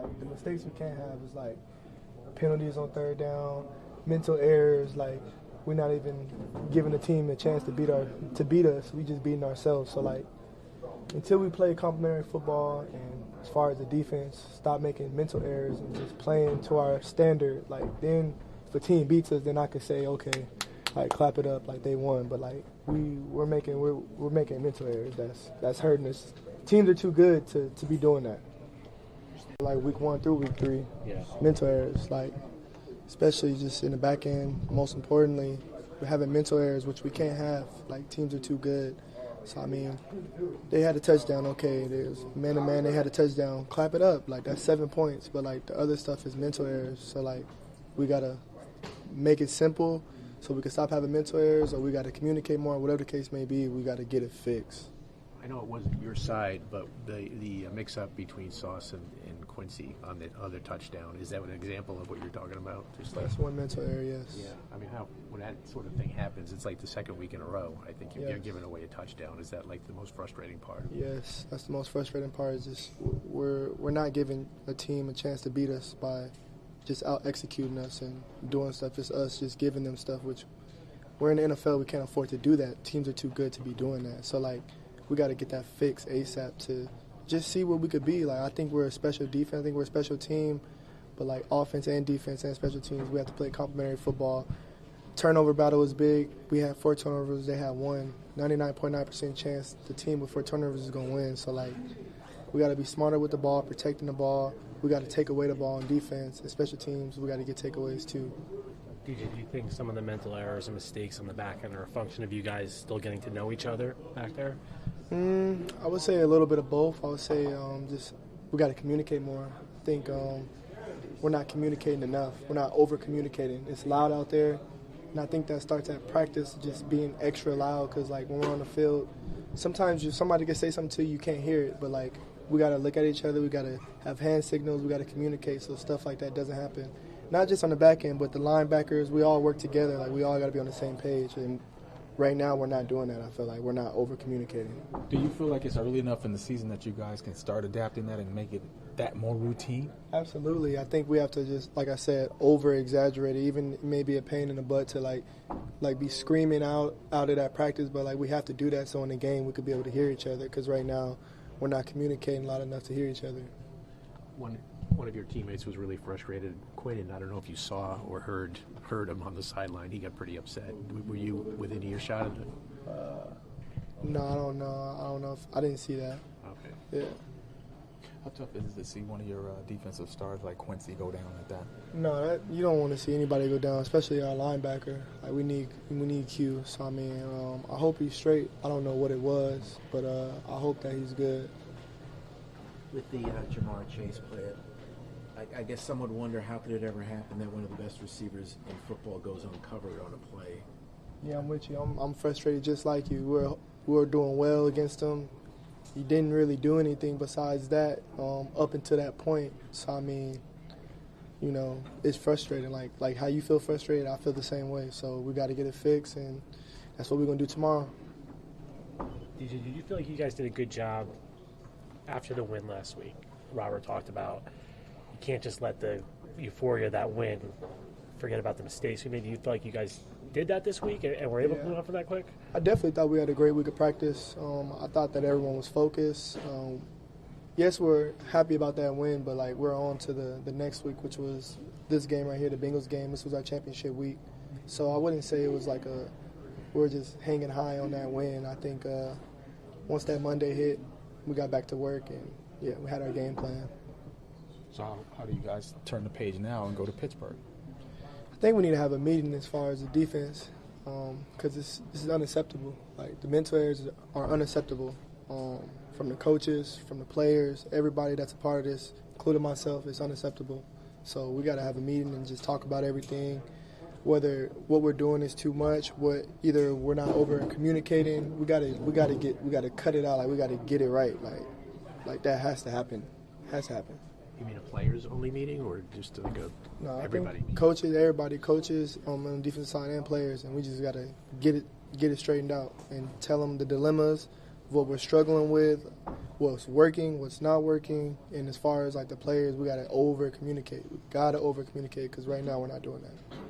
like the mistakes we can't have is like penalties on third down, mental errors. Like we're not even giving the team a chance to beat us. We just beating ourselves. So like until we play complementary football and as far as the defense, stop making mental errors and just playing to our standard. Like then if a team beats us, then I could say okay, like clap it up like they won. But like we're making mental errors. That's hurting us. Teams are too good to be doing that. Like week 1 through week 3, mental errors, like especially just in the back end. Most importantly, we're having mental errors, which we can't have. Like teams are too good. So I mean, they had a touchdown. Okay, there's man to man. They had a touchdown. Clap it up. Like that's 7 points. But like the other stuff is mental errors. So like we gotta make it simple so we can stop having mental errors, or we gotta communicate more. Whatever the case may be, we gotta get it fixed. I know it wasn't your side, but the mix-up between Sauce and Quincy on the other touchdown, is that an example of what you're talking about? That's one mental error, yes. Yeah, I mean, when that sort of thing happens, it's like the second week in a row. I think you're giving away a touchdown. Is that like the most frustrating part? Yes, that's the most frustrating part. Is just we're not giving a team a chance to beat us by just out-executing us and doing stuff. It's us just giving them stuff, which we're in the NFL. We can't afford to do that. Teams are too good to be doing that. So, like, we got to get that fixed ASAP to just see what we could be. Like, I think we're a special defense. I think we're a special team. But, like, offense and defense and special teams, we have to play complementary football. Turnover battle is big. We had 4 turnovers. They had 1. 99.9% chance the team with 4 turnovers is going to win. So, like, we got to be smarter with the ball, protecting the ball. We got to take away the ball on defense. And special teams, we got to get takeaways, too. DJ, do you think some of the mental errors and mistakes on the back end are a function of you guys still getting to know each other back there? I would say a little bit of both. I would say just we got to communicate more. I think we're not communicating enough. We're not over-communicating. It's loud out there, and I think that starts at practice, just being extra loud, because, like, when we're on the field, sometimes somebody can say something to you, you can't hear it, but, like, we got to look at each other. We got to have hand signals. We got to communicate so stuff like that doesn't happen. Not just on the back end, but the linebackers, we all work together. Like, we all got to be on the same page. And right now, we're not doing that. I feel like we're not over-communicating. Do you feel like it's early enough in the season that you guys can start adapting that and make it that more routine? Absolutely. I think we have to just, like I said, over-exaggerate it. Even maybe a pain in the butt to, like be screaming out of that practice. But, like, we have to do that so in the game we could be able to hear each other, because right now we're not communicating loud enough to hear each other. One of your teammates was really frustrated. Quinn, I don't know if you saw or heard him on the sideline. He got pretty upset. Were you within earshot of it? No, I don't know. I don't know if I didn't see that. Okay. Yeah. How tough is it to see one of your defensive stars like Quincy go down like that? No, you don't want to see anybody go down, especially our linebacker. Like we need Q. So I mean, I hope he's straight. I don't know what it was, but I hope that he's good. With the Jamar Chase play, I guess some would wonder how could it ever happen that one of the best receivers in football goes uncovered on a play. Yeah, I'm with you. I'm frustrated just like you. We were doing well against him. He didn't really do anything besides that up until that point. So, I mean, you know, it's frustrating. Like how you feel frustrated, I feel the same way. So we got to get it fixed, and that's what we're going to do tomorrow. Did you feel like you guys did a good job after the win last week? Robert talked about you can't just let the euphoria of that win forget about the mistakes we made. Do you feel like you guys did that this week and were able to move on from that quick? I definitely thought we had a great week of practice. I thought that everyone was focused. Yes, we're happy about that win, but like we're on to the next week, which was this game right here, the Bengals game. This was our championship week. So I wouldn't say it was like we're just hanging high on that win. I think once that Monday hit, we got back to work, and yeah, we had our game plan. So how do you guys turn the page now and go to Pittsburgh? I think we need to have a meeting as far as the defense, because this is unacceptable. Like the mental errors are unacceptable from the coaches, from the players, everybody that's a part of this, including myself. It's unacceptable. So we got to have a meeting and just talk about everything. Whether what we're doing is too much, either we're not over communicating. We gotta cut it out. Like we gotta get it right. Like that has to happen. Has to happen. You mean a players-only meeting, or just like everybody meeting? Coaches, everybody, coaches on the defensive side and players, and we just gotta get it straightened out and tell them the dilemmas of what we're struggling with, what's working, what's not working, and as far as like the players, we gotta over communicate. We gotta over communicate because right now we're not doing that.